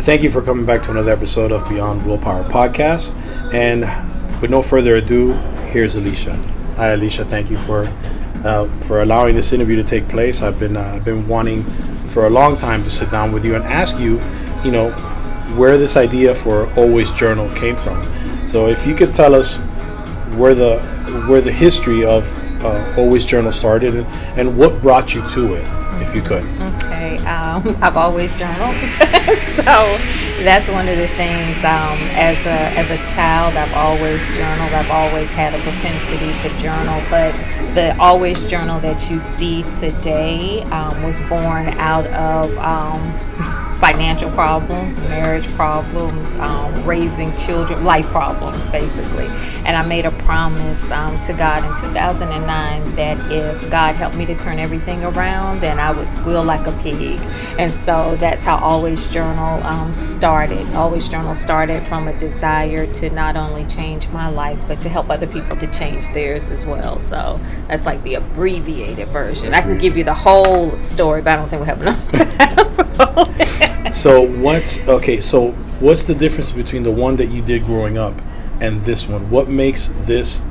thank you for coming back to another episode of Beyond Willpower Podcast. And with no further ado, here's Alycia. Hi, Alycia. Thank you for allowing this interview to take place. I've been wanting for a long time to sit down with you and ask you, where this idea for Always Journal came from. So if you could tell us where the history of Always Journal started and what brought you to it, if you could. Okay, I've always journaled, so that's one of the things. As a child, I've always journaled. I've always had a propensity to journal, but the Always Journal that you see today was born out of financial problems, marriage problems, raising children, life problems, basically. And I made a promise to God in 2009 that if God helped me to turn everything around, then I would squeal like a pig. And so that's how Always Journal started. Always Journal started from a desire to not only change my life, but to help other people to change theirs as well. So that's like the abbreviated version. I can give you the whole story, but I don't think we have enough time. So what's the difference between the one that you did growing up and this one? What makes this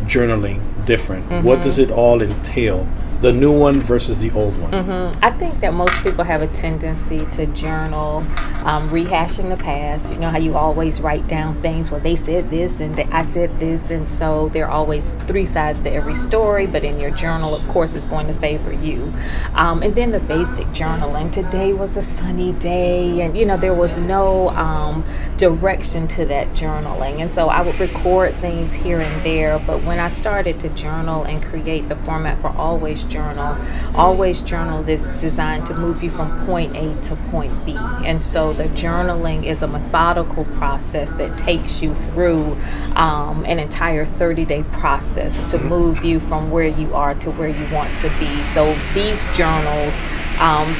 journaling different? Mm-hmm. What does it all entail? The new one versus the old one. Mm-hmm. I think that most people have a tendency to journal, rehashing the past. You know how you always write down things, well, they said this and I said this, and so there are always three sides to every story, but in your journal, of course, it's going to favor you. And then the basic journaling. Today was a sunny day, and there was no direction to that journaling, and so I would record things here and there, but when I started to journal and create the format for Always Journal is designed to move you from point A to point B. And so the journaling is a methodical process that takes you through an entire 30-day process to move you from where you are to where you want to be. So these journals,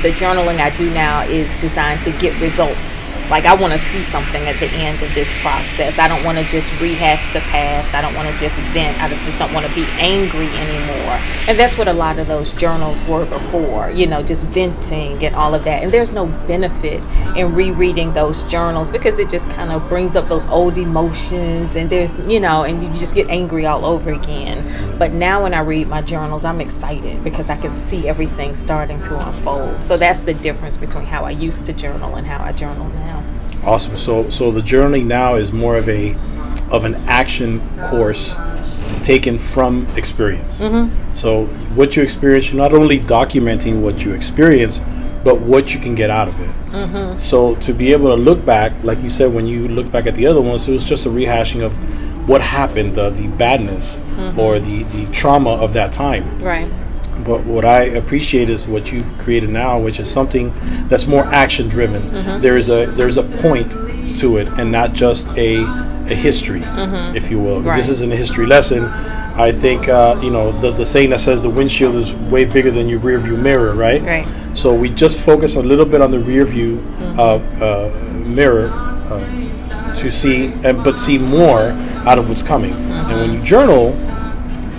the journaling I do now is designed to get results. Like, I want to see something at the end of this process. I don't want to just rehash the past. I don't want to just vent. I just don't want to be angry anymore. And that's what a lot of those journals were before, just venting and all of that. And there's no benefit in rereading those journals because it just kind of brings up those old emotions, and there's, and you just get angry all over again. But now when I read my journals, I'm excited because I can see everything starting to unfold. So that's the difference between how I used to journal and how I journal now. Awesome. So the journaling now is more of an action course taken from experience. Mm-hmm. So what you experience, you're not only documenting what you experience, but what you can get out of it. Mm-hmm. So to be able to look back, like you said, when you look back at the other ones, it was just a rehashing of what happened, the badness, mm-hmm. or the trauma of that time. Right. But what I appreciate is what you've created now, which is something that's more action driven. Mm-hmm. There's a point to it, and not just a history, mm-hmm. if you will. Right. This isn't a history lesson. I think the saying that says the windshield is way bigger than your rear view mirror, right? Right. So we just focus a little bit on the rear view mm-hmm. Mirror to see, but see more out of what's coming. Mm-hmm. And when you journal,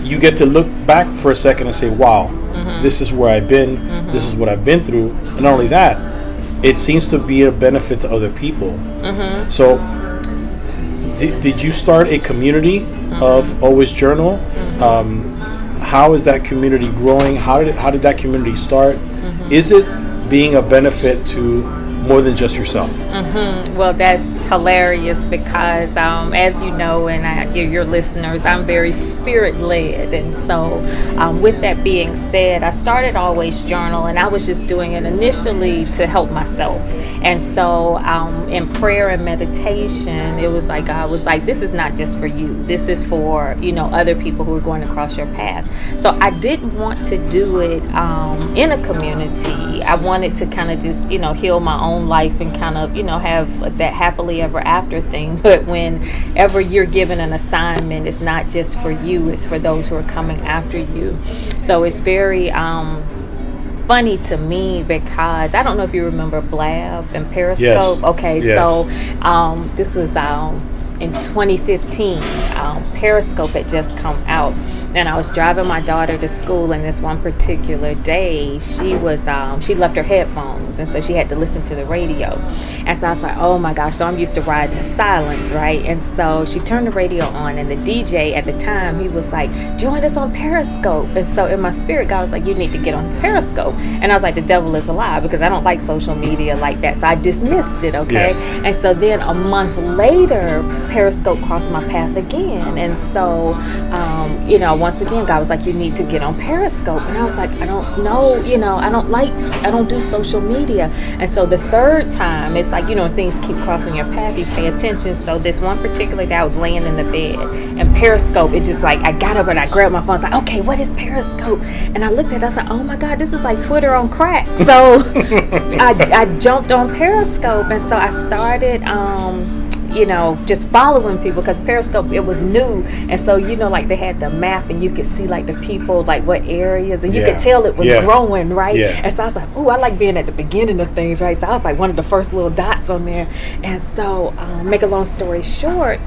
you get to look back for a second and say, wow, mm-hmm. this is where I've been, mm-hmm. this is what I've been through. And not only that, it seems to be a benefit to other people. Mm-hmm. So did you start a community mm-hmm. of Always Journal? Mm-hmm. How is that community growing? How did that community start? Mm-hmm. Is it being a benefit to more than just yourself? Mm-hmm. Well, that's hilarious because as you know, and your listeners, I'm very spirit-led, and so with that being said, I started Always Journal, and I was just doing it initially to help myself. And so in prayer and meditation, it was like God was like, this is not just for you, this is for other people who are going across your path. So I didn't want to do it in a community. I wanted to kind of just heal my own life and kind of have that happily ever after thing. But whenever you're given an assignment, it's not just for you, it's for those who are coming after you. So it's very funny to me because I don't know if you remember Blab and Periscope. Yes. Okay, yes. So this was in 2015. Periscope had just come out. and I was driving my daughter to school, and this one particular day she left her headphones, and so she had to listen to the radio. And so I was like, oh my gosh, so I'm used to riding in silence, right? And so she turned the radio on, and the DJ at the time, he was like, join us on Periscope. And so in my spirit, God was like, you need to get on Periscope. And I was like, the devil is a lie, because I don't like social media like that. So I dismissed it, okay? Yeah. And so then a month later, Periscope crossed my path again. And so, once again, God was like, you need to get on Periscope. And I was like, I don't know, I don't do social media. And so the third time, it's like, things keep crossing your path, you pay attention. So this one particular day, I was laying in the bed, and Periscope, it just like, I got up and I grabbed my phone. I was like, okay, what is Periscope? And I looked at it, I was like, oh my God, this is like Twitter on crack. So I jumped on Periscope, and so I started, just following people, because Periscope, it was new. And so, like they had the map, and you could see like the people, like what areas, and you could tell it was growing, right? Yeah. And so I was like, ooh, I like being at the beginning of things, right? So I was like one of the first little dots on there. And so, make a long story short,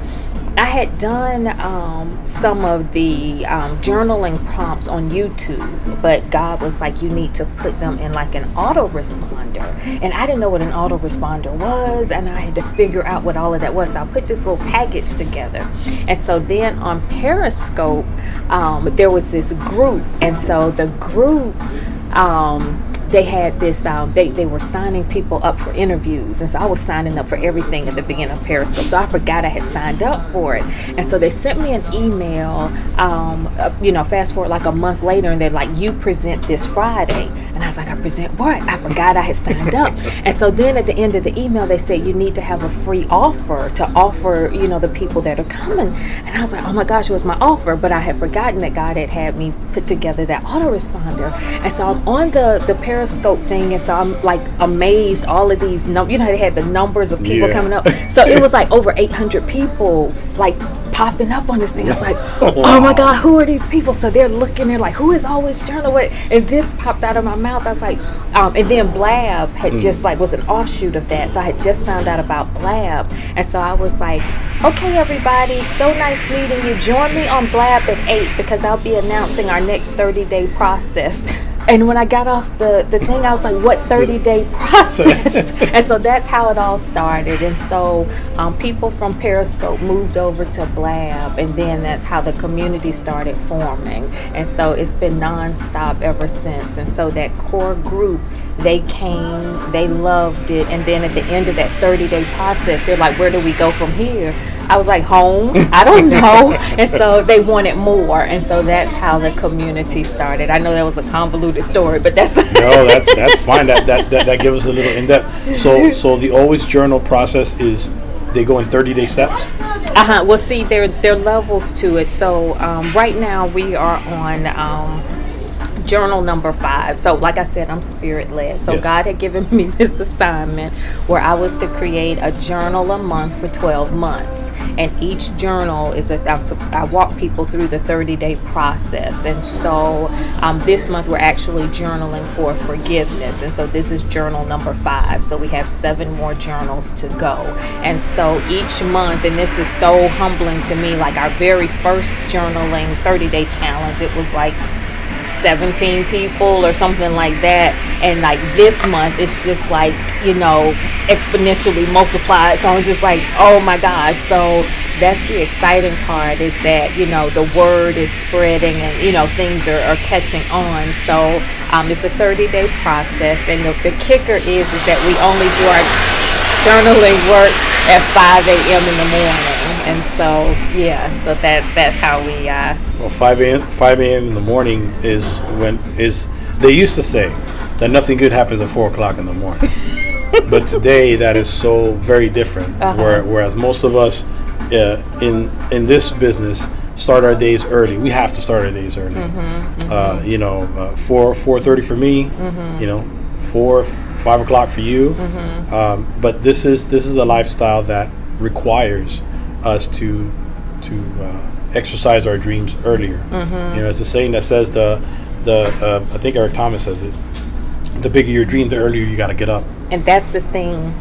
I had done some of the journaling prompts on YouTube, but God was like, you need to put them in like an autoresponder. And I didn't know what an autoresponder was, and I had to figure out what all of that was. So I put this little package together. And so then on Periscope, there was this group. And so the group, they had this, they were signing people up for interviews. And so I was signing up for everything at the beginning of Periscope. So I forgot I had signed up for it. And so they sent me an email, fast forward like a month later, and they're like, you present this Friday. And I was like, I present what? I forgot I had signed up. And so then at the end of the email, they said, you need to have a free offer to offer, the people that are coming. And I was like, oh my gosh, it was my offer. But I had forgotten that God had me put together that autoresponder. And so I'm on the Periscope thing, and so I'm like amazed, all of these they had the numbers of people coming up. So it was like over 800 people like popping up on this thing. I was like, oh my God, who are these people? So they're looking, they're like, who is always journaling? And this popped out of my mouth. I was like, and then Blab had just like was an offshoot of that. So I had just found out about Blab. And so I was like, okay, everybody, so nice meeting you. Join me on Blab at 8, because I'll be announcing our next 30-day process. And when I got off the thing, I was like, what 30-day process? And so that's how it all started. And so people from Periscope moved over to Blab, and then that's how the community started forming. And so it's been nonstop ever since. And so that core group, they came, they loved it. And then at the end of that 30-day process, they're like, where do we go from here? I was like, home? I don't know. And so they wanted more. And so that's how the community started. I know that was a convoluted story, but that's no, that's fine. That gives us a little in depth. So the always journal process is they go in 30-day steps. Well, see, there are levels to it. So right now we are on journal number 5. So like I said, I'm spirit led. So God had given me this assignment where I was to create a journal a month for 12 months. And each journal is I walk people through the 30-day process. And so this month we're actually journaling for forgiveness. And so this is journal number 5. So we have 7 more journals to go. And so each month, and this is so humbling to me, like our very first journaling 30-day challenge, it was like 17 people or something like that, and like this month it's just like exponentially multiplied. So I'm just like, oh my gosh. So that's the exciting part, is that the word is spreading, and things are catching on. So it's a 30-day process, and the kicker is that we only do our journaling work at 5 a.m. in the morning. And so that's how we well, 5 a.m. in the morning is when they used to say that nothing good happens at 4 o'clock in the morning. But today that is so very different. Whereas most of us in this business start our days early. We have to start our days early. 4:30 for me. 5 o'clock for you. But this is a lifestyle that requires us to exercise our dreams earlier. It's a saying that says I think Eric Thomas says it, the bigger your dream, the earlier you got to get up. And that's the thing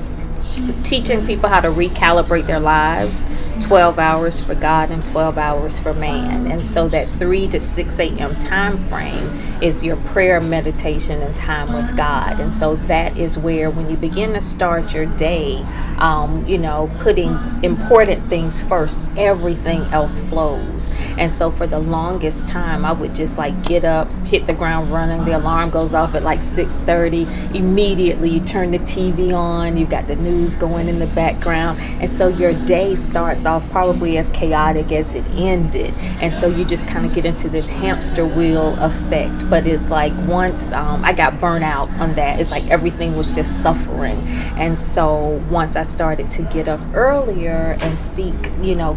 teaching people how to recalibrate their lives, 12 hours for God and 12 hours for man. And so that 3 to 6 a.m. time frame is your prayer, meditation, and time with God. And so that is where, when you begin to start your day, putting important things first, everything else flows. And so for the longest time, I would just like get up, hit the ground running. The alarm goes off at like 6:30. Immediately you turn the TV on, you got the news going in the background. And so your day starts off probably as chaotic as it ended. And so you just kind of get into this hamster wheel effect. But it's like once I got burnt out on that, it's like everything was just suffering. And so once I started to get up earlier and seek,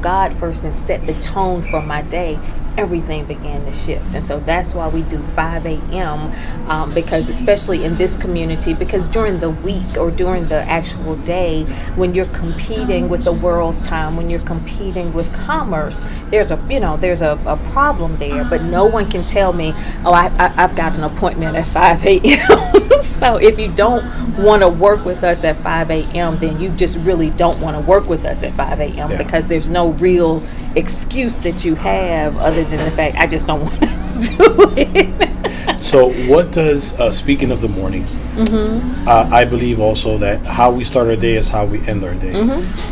God first and set the tone for my day, everything began to shift. And so that's why we do 5 a.m. Because especially in this community, because during the week or during the actual day, when you're competing with the world's time, when you're competing with commerce, there's a problem there. But no one can tell me, I've got an appointment at 5 a.m. So if you don't want to work with us at 5 a.m., then you just really don't want to work with us at 5 a.m. because there's no real excuse that you have other than the fact I just don't want to do it. So what does, speaking of the morning, I believe also that how we start our day is how we end our day.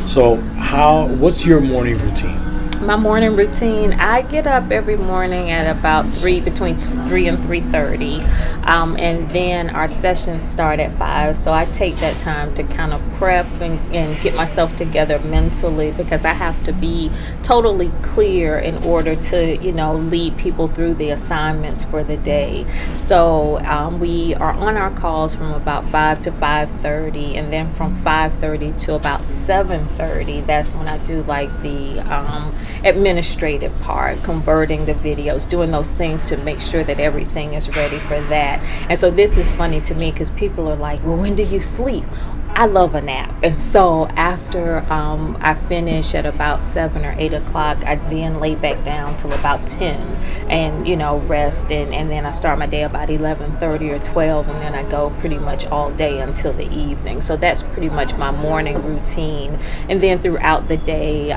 So what's your morning routine? My morning routine, I get up every morning at about between 3 and 3:30, and then our sessions start at 5. So I take that time to kind of prep and get myself together mentally, because I have to be totally clear in order to, lead people through the assignments for the day. So we are on our calls from about 5 to 5:30, and then from 5:30 to about 7:30, that's when I do like the administrative part, converting the videos, doing those things to make sure that everything is ready for that. And so this is funny to me because people are like, well, when do you sleep? I love a nap. And so after I finish at about 7 or 8 o'clock, I then lay back down till about 10 and, rest. And then I start my day about 11:30 or 12, and then I go pretty much all day until the evening. So that's pretty much my morning routine. And then throughout the day,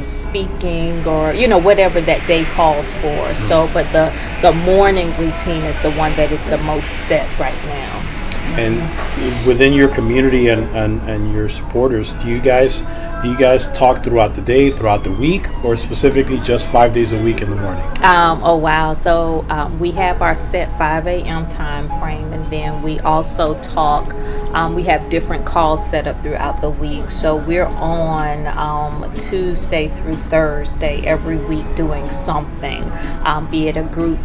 speaking or, whatever that day calls for. So, but the morning routine is the one that is the most set right now. And within your community and your supporters, do you guys talk throughout the day, throughout the week, or specifically just 5 days a week in the morning? Oh wow! So we have our set 5 a.m. time frame, and then we also talk. We have different calls set up throughout the week. So we're on Tuesday through Thursday every week doing something, be it a group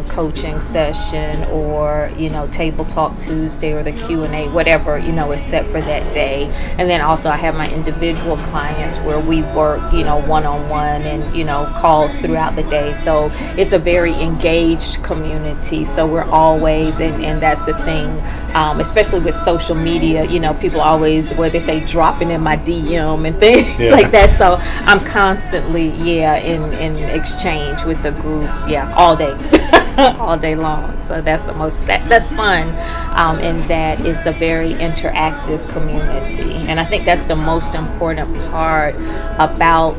coaching session or Table Talk Tuesday or the Q&A, whatever is set for that day. And then also I have my individual clients where we work one-on-one and calls throughout the day. So it's a very engaged community. So we're always, and that's the thing, especially with social media, people always, what they say, dropping in my DM and things like that. So I'm constantly in exchange with the group all day all day long. So that's that's fun, and that is a very interactive community. And I think that's the most important part about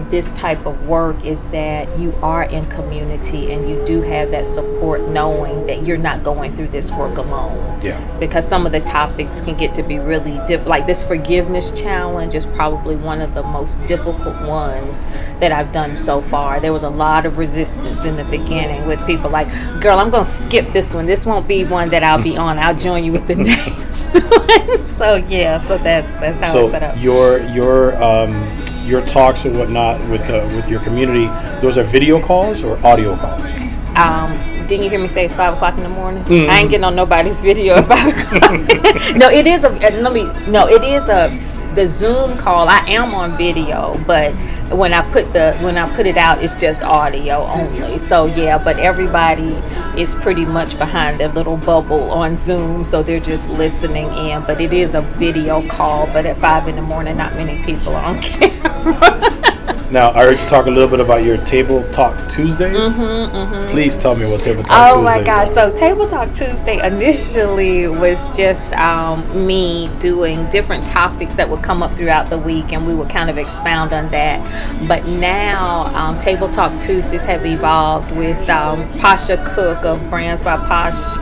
this type of work, is that you are in community and you do have that support, knowing that you're not going through this work alone. Because some of the topics can get to be really like this forgiveness challenge is probably one of the most difficult ones that I've done so far. There was a lot of resistance in the beginning with people like, girl, I'm gonna skip this one. This won't be one that I'll be on. I'll join you with the next one. So that's how it's set up. Your talks or whatnot with your community, those are video calls or audio calls? Didn't you hear me say it's 5 o'clock in the morning? Mm-hmm. I ain't getting on nobody's video at 5 o'clock. No, it is the Zoom call. I am on video, but when I put it out, it's just audio only. So yeah, but everybody is pretty much behind their little bubble on Zoom, so they're just listening in. But it is a video call. But at 5 a.m, not many people are on camera. Now, I heard you talk a little bit about your Table Talk Tuesdays. Please tell me what Table Talk Tuesdays my gosh. are. So Table Talk Tuesday initially was just me doing different topics that would come up throughout the week, and we would kind of expound on that. But now Table Talk Tuesdays have evolved with Pasha Cook of Brands by Posh.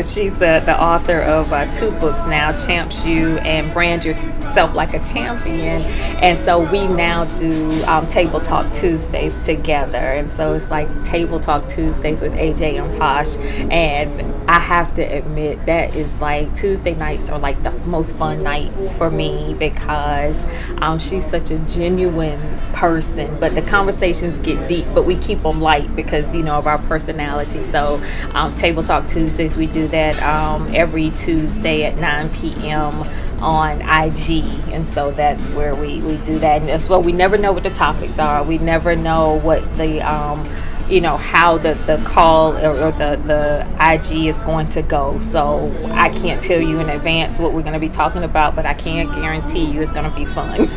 She's the author of 2 books now, Champs You and Brand Yourself Like a Champion. And so we now do Table Talk Tuesdays together. And so it's like Table Talk Tuesdays with AJ and Posh. And I have to admit that is like Tuesday nights are like the most fun nights for me, because she's such a genuine person. But the conversations get deep, but we keep them light because, of our personality. So Table Talk Tuesdays, we do that every Tuesday at 9 p.m. on IG, and so that's where we do that. And as well, we never know what the topics are. We never know what the how the call or the IG is going to go. So I can't tell you in advance what we're going to be talking about, but I can guarantee you it's going to be fun.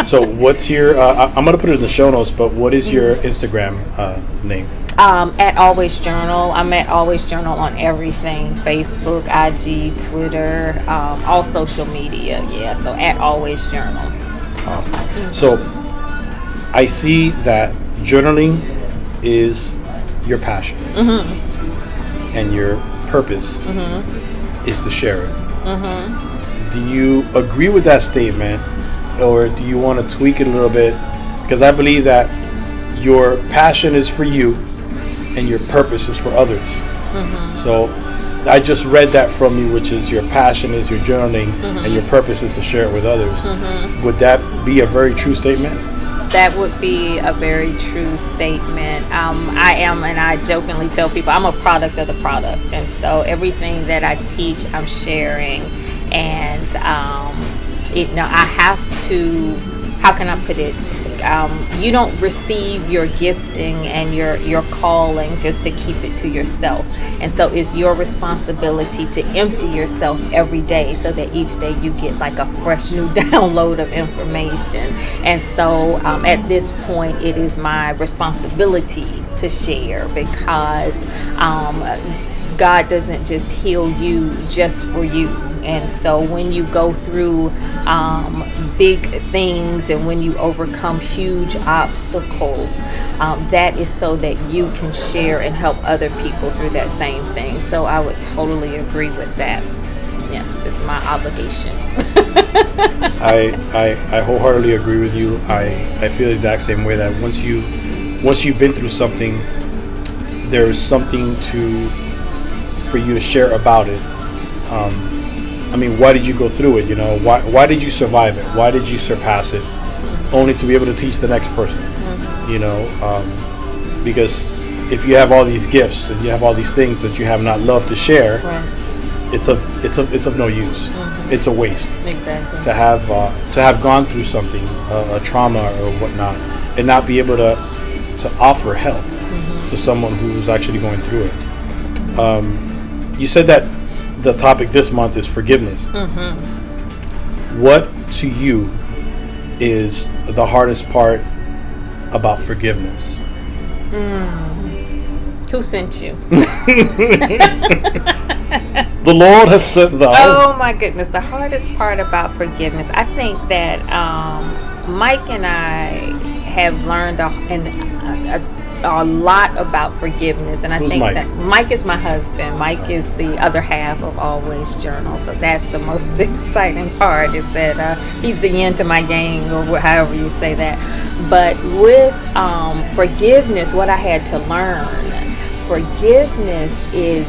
So what's your I'm going to put it in the show notes, but what is your Instagram name? At Always Journal. I'm at Always Journal on everything: Facebook, IG, Twitter, all social media. Yeah, so at Always Journal. Awesome. So I see that journaling is your passion, and your purpose is to share it. Do you agree with that statement, or do you want to tweak it a little bit? Because I believe that your passion is for you and your purpose is for others. So I just read that from you, which is your passion is your journaling and your purpose is to share it with others. Would that be a very true statement? That would be a very true statement. I am, and I jokingly tell people, I'm a product of the product. And so everything that I teach, I'm sharing. And, I have to, how can I put it? You don't receive your gifting and your calling just to keep it to yourself. And so it's your responsibility to empty yourself every day, so that each day you get like a fresh new download of information. And so at this point, it is my responsibility to share, because God doesn't just heal you just for you. And so when you go through big things and when you overcome huge obstacles, that is so that you can share and help other people through that same thing. So I would totally agree with that. Yes, it's my obligation. I wholeheartedly agree with you. I feel the exact same way, that once you've been through something, there's something for you to share about it. Why did you go through it? Why did you survive it? Why did you surpass it? Only to be able to teach the next person. Because if you have all these gifts and you have all these things, but you have not love to share, it's of no use. It's a waste. Exactly. To have gone through something, a trauma or whatnot, and not be able to offer help to someone who's actually going through it. You said that the topic this month is forgiveness. What to you is the hardest part about forgiveness? Who sent you? The Lord has sent thou. Oh my goodness, the hardest part about forgiveness. I think that Mike and I have learned a lot about forgiveness, and I Who's think Mike? that Mike is my husband. Mike is the other half of Always Journal, so that's the most exciting part, is that he's the yin to my yang, or however you say that. But with forgiveness, what I had to learn, forgiveness is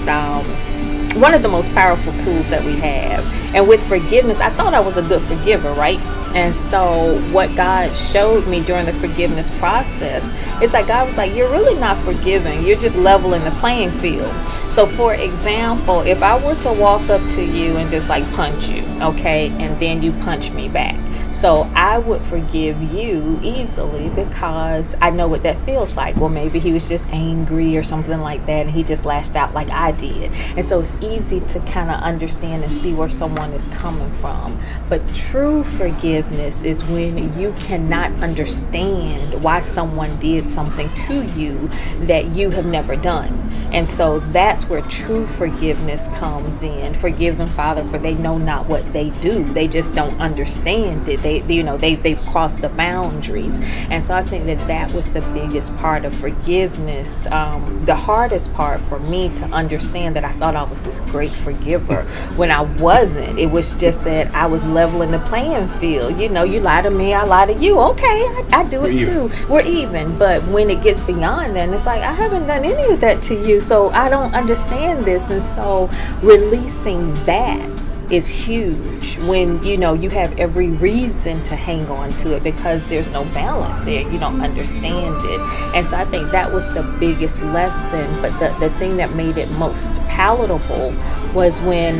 one of the most powerful tools that we have. And with forgiveness, I thought I was a good forgiver, right? And so what God showed me during the forgiveness process, it's like God was like, you're really not forgiving. You're just leveling the playing field. So for example, if I were to walk up to you and just like punch you, okay, and then you punch me back. So I would forgive you easily because I know what that feels like. Well, maybe he was just angry or something like that, and he just lashed out like I did. And so it's easy to kind of understand and see where someone is coming from. But true forgiveness is when you cannot understand why someone did something to you that you have never done. And so that's where true forgiveness comes in. Forgive them, Father, for they know not what they do. They just don't understand it. They've crossed the boundaries. And so I think that was the biggest part of forgiveness. The hardest part for me to understand that I thought I was this great forgiver when I wasn't. It was just that I was leveling the playing field. You lie to me, I lie to you. Okay, I do it too. We're even. But when it gets beyond that, it's like, I haven't done any of that to you, so I don't understand this. And so releasing that is huge when you have every reason to hang on to it because there's no balance there. You don't understand it. And so I think that was the biggest lesson. But the thing that made it most palatable was when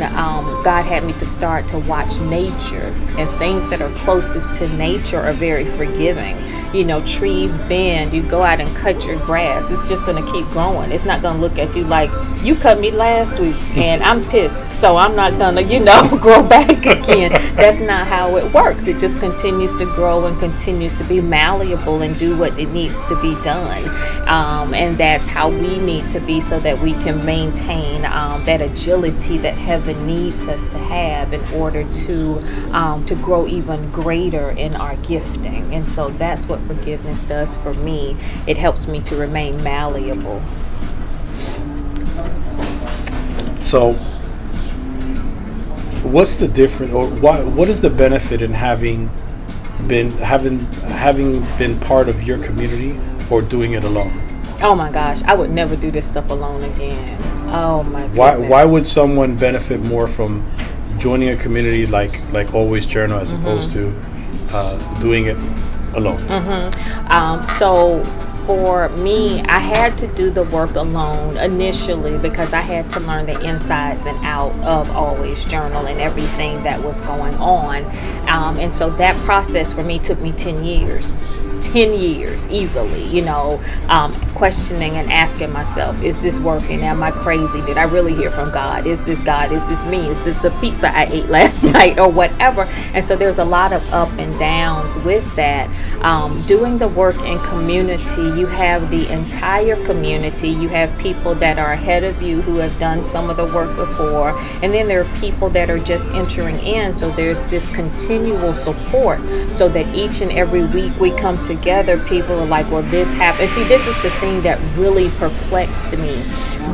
God had me to start to watch nature, and things that are closest to nature are very forgiving. Trees bend, you go out and cut your grass, it's just going to keep growing. It's not going to look at you like, you cut me last week and I'm pissed, so I'm not going to, grow back again. That's not how it works. It just continues to grow and continues to be malleable and do what it needs to be done. And that's how we need to be, so that we can maintain that agility that heaven needs us to have in order to grow even greater in our gifting. And so that's what forgiveness does for me. It helps me to remain malleable. So what's the difference, or what is the benefit in having been part of your community or doing it alone? Oh my gosh, I would never do this stuff alone again. Oh my goodness. Why would someone benefit more from joining a community like Always Journal as opposed to doing it alone? So for me, I had to do the work alone initially because I had to learn the insides and out of Always Journal and everything that was going on. And so that process for me took me 10 years. 10 years easily, questioning and asking myself, is this working? Am I crazy? Did I really hear from God? Is this God? Is this me? Is this the pizza I ate last night or whatever? And so there's a lot of up and downs with that. Doing the work in community, you have the entire community. You have people that are ahead of you who have done some of the work before, and then there are people that are just entering in. So there's this continual support, so that each and every week we come together, people are like, well, this happened. See, this is the thing that really perplexed me.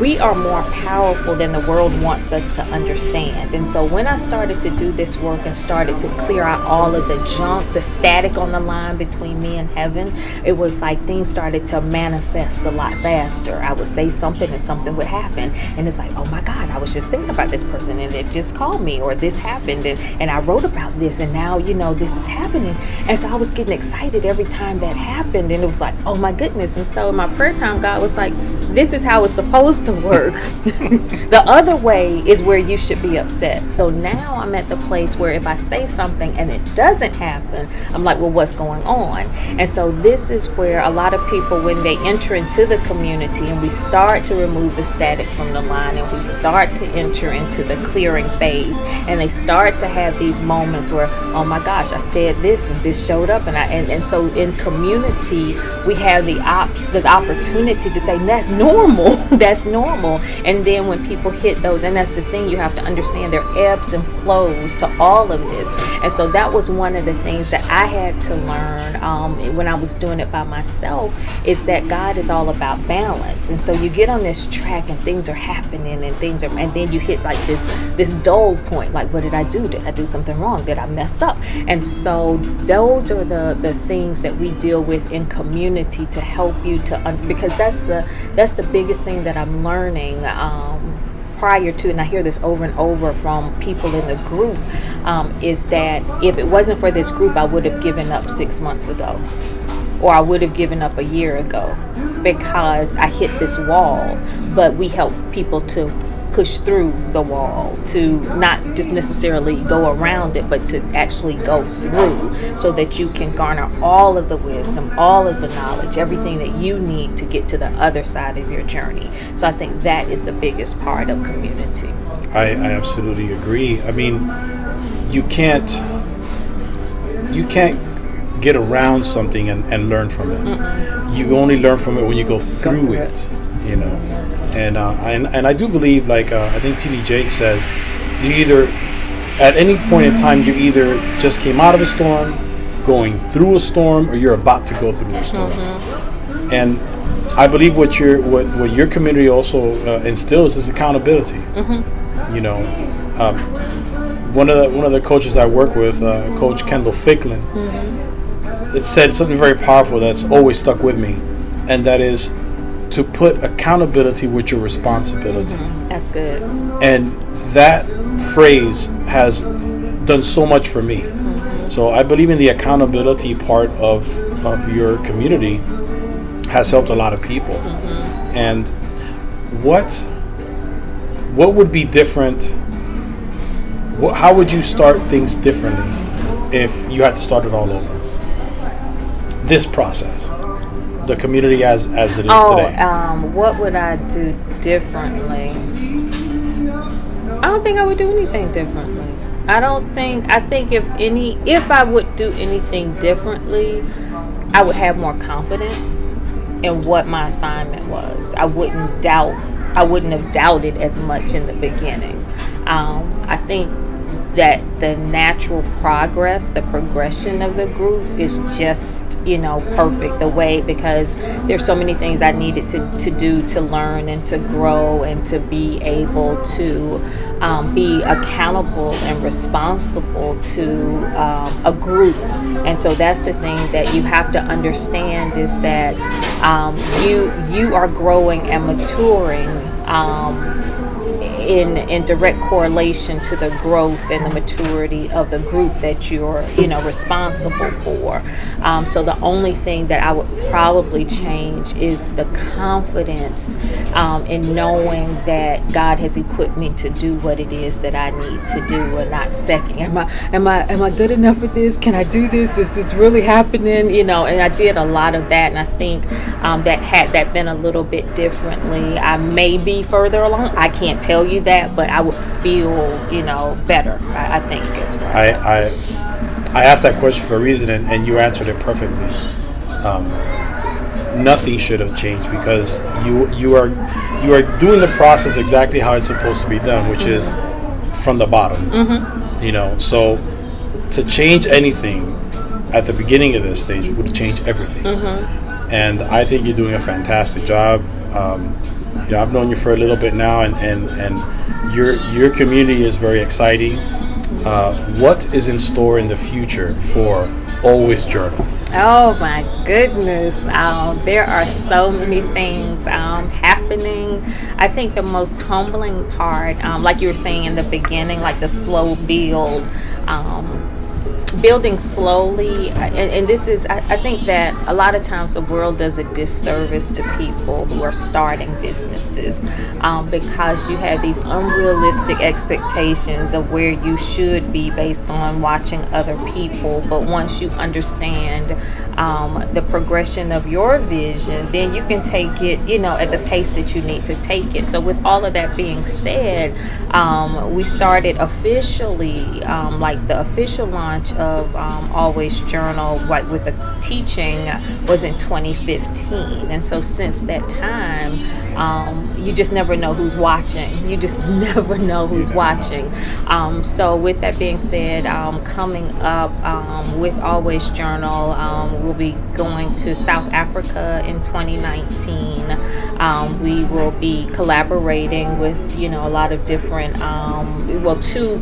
We are more powerful than the world wants us to understand. And so when I started to do this work and started to clear out all of the junk, the static on the line between me and heaven, it was like things started to manifest a lot faster. I would say something and something would happen. And it's like, oh my God, I was just thinking about this person and it just called me, or this happened and I wrote about this and now, this is happening. And so I was getting excited every time that happened. And it was like, oh my goodness. And so in my prayer time, God was like, this is how it's supposed to work. The other way is where you should be upset. So now I'm at the place where if I say something and it doesn't happen, I'm like, well, what's going on? And so this is where a lot of people, when they enter into the community and we start to remove the static from the line and we start to enter into the clearing phase, and they start to have these moments where, oh my gosh, I said this and this showed up, and so in community we have the opportunity to say, that's normal. That's normal. And then when people hit those, and that's the thing, you have to understand there are ebbs and flows to all of this. And so that was one of the things that I had to learn when I was doing it by myself, is that God is all about balance. And so you get on this track and things are happening and then you hit like this dull point, like, what did I do? Did I do something wrong? Did I mess up? And so those are the things that we deal with in community to help you because that's the biggest thing that I'm learning prior to, and I hear this over and over from people in the group, is that if it wasn't for this group, I would have given up 6 months ago, or I would have given up a year ago, because I hit this wall. But we help people to push through the wall, to not just necessarily go around it, but to actually go through, so that you can garner all of the wisdom, all of the knowledge, everything that you need to get to the other side of your journey. So I think that is the biggest part of community. I absolutely agree. I mean, you can't get around something and learn from it. Mm-mm. You only learn from it when you go through it, you know. And I do believe, like I think T.D. Jakes says, you either, at any point in time, you either just came out of a storm, going through a storm, or you're about to go through a storm. Mm-hmm. And I believe what your community also instills is accountability. Mm-hmm. You know, one of the coaches I work with, Coach Kendall Ficklin, mm-hmm. it said something very powerful that's always stuck with me, and that is to put accountability with your responsibility. Mm-hmm. That's good. And that phrase has done so much for me. Mm-hmm. So I believe in the accountability part of your community has helped a lot of people. Mm-hmm. And what would be different? How would you start things differently if you had to start it all over? This process, the community as it is today. What would I do differently? I don't think I would do anything differently. I think if I would do anything differently, I would have more confidence in what my assignment was. I wouldn't have doubted as much in the beginning. I think that the natural progress, the progression of the group is just, perfect, the way, because there's so many things I needed to do to learn and to grow and to be able to be accountable and responsible to a group. And so that's the thing that you have to understand, is that you are growing and maturing in direct correlation to the growth and the maturity of the group that you're responsible for. So the only thing that I would probably change is the confidence in knowing that God has equipped me to do what it is that I need to do, and not second. Am I good enough for this? Can I do this? Is this really happening? And I did a lot of that, and I think that had that been a little bit differently, I may be further along. I can't tell you that, but I would feel better, I think, as well. I asked that question for a reason, and you answered it perfectly. Nothing should have changed, because you are doing the process exactly how it's supposed to be done, which mm-hmm. is from the bottom. Mm-hmm. So to change anything at the beginning of this stage would change everything. Mm-hmm. And I think you're doing a fantastic job. I've known you for a little bit now, and your community is very exciting. What is in store in the future for Always Journal? Oh my goodness. There are so many things happening. I think the most humbling part, like you were saying in the beginning, like the slow build, building slowly, and this is, I think that a lot of times the world does a disservice to people who are starting businesses, because you have these unrealistic expectations of where you should be based on watching other people. But once you understand the progression of your vision, then you can take it at the pace that you need to take it. So with all of that being said, we started officially, like the official launch of Always Journal, like with the teaching, was in 2015. And so since that time, you just never know who's watching. You just never know who's watching. So with that being said, coming up with Always Journal, we'll be going to South Africa in 2019. We will be collaborating with a lot of different, two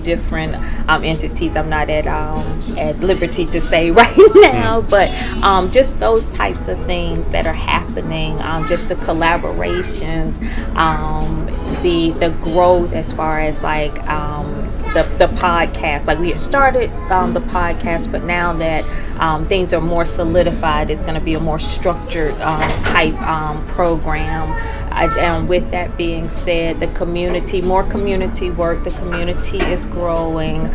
different entities. I'm not at liberty to say right now, but just those types of things that are happening, just the collaborations, the growth as far as like the podcast. Like we had started the podcast, but now that things are more solidified, it's going to be a more structured type program. And with that being said, the community, more community work, the community is growing.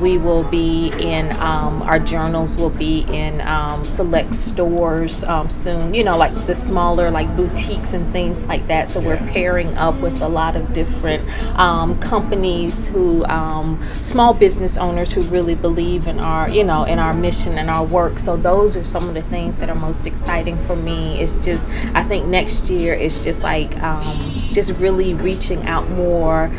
We will be in, our journals will be in select stores soon, like the smaller, like boutiques and things like that. So we're pairing up with a lot of different companies who, small business owners who really believe in our, in our mission and our work. So those are some of the things that are most exciting for me. It's just, I think next year is just like, just really reaching out more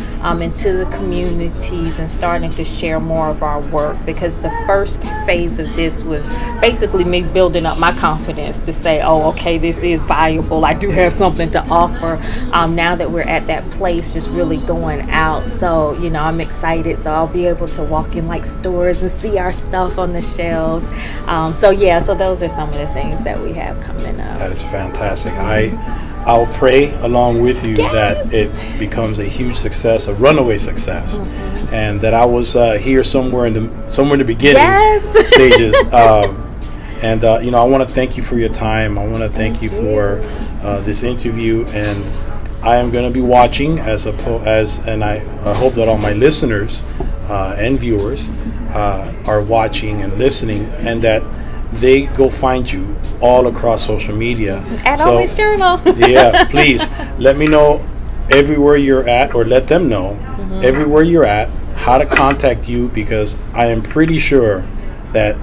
into the communities and starting to share more of our work, because the first phase of this was basically me building up my confidence to say, oh, okay, this is viable. I do have something to offer. Now that we're at that place, just really going out. So, I'm excited. So I'll be able to walk in like stores and see our stuff on the shelves. So those are some of the things that we have coming up. That is fantastic. I'll pray along with you that it becomes a huge success, a runaway success, and that I was here somewhere in the beginning stages. And I want to thank you for your time. I want to thank you for this interview, and I am going to be watching and I hope that all my listeners and viewers are watching and listening, and that they go find you all across social media. At Always Journal. Yeah, please let me know everywhere you're at, or let them know everywhere you're at, how to contact you, because I am pretty sure that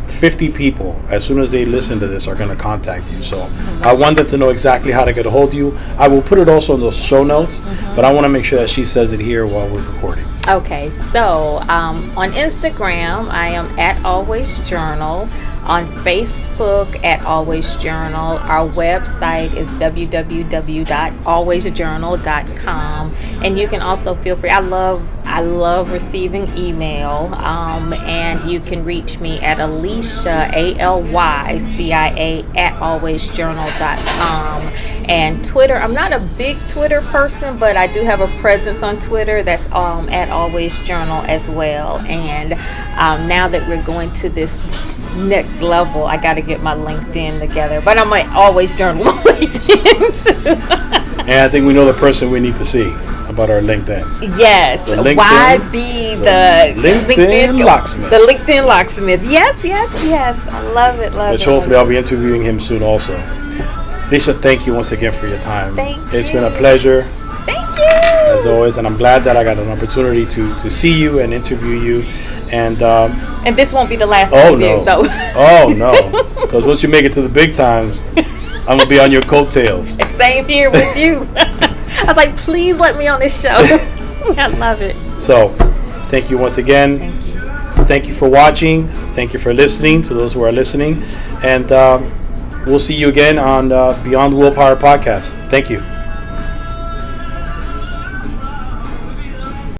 50 people, as soon as they listen to this, are going to contact you. So I want them to know exactly how to get a hold of you. I will put it also in those show notes, but I want to make sure that she says it here while we're recording. Okay, so on Instagram, I am at Always Journal. On Facebook at Always Journal. Our website is www.alwaysjournal.com, and you can also feel free. I love receiving email, and you can reach me at Alycia, ALYCIA at alwaysjournal.com. And Twitter, I'm not a big Twitter person, but I do have a presence on Twitter that's at Always Journal as well. And now that we're going to this next level, I got to get my LinkedIn together, but I might Always Journal on LinkedIn too. And I think we know the person we need to see about our LinkedIn. Yes, YB, the LinkedIn locksmith. The LinkedIn locksmith. Yes. I love it. Which hopefully I'll be interviewing him soon also. Alycia, thank you once again for your time. It's been a pleasure. Thank you. As always, and I'm glad that I got an opportunity to see you and interview you. And this won't be the last interview. No. So. Oh no, because once you make it to the big times, I'm gonna be on your coattails. Same here with you. I was like, please let me on this show. I love it. So, thank you once again. Thank you for watching. Thank you for listening, to those who are listening, and we'll see you again on Beyond Willpower podcast. Thank you.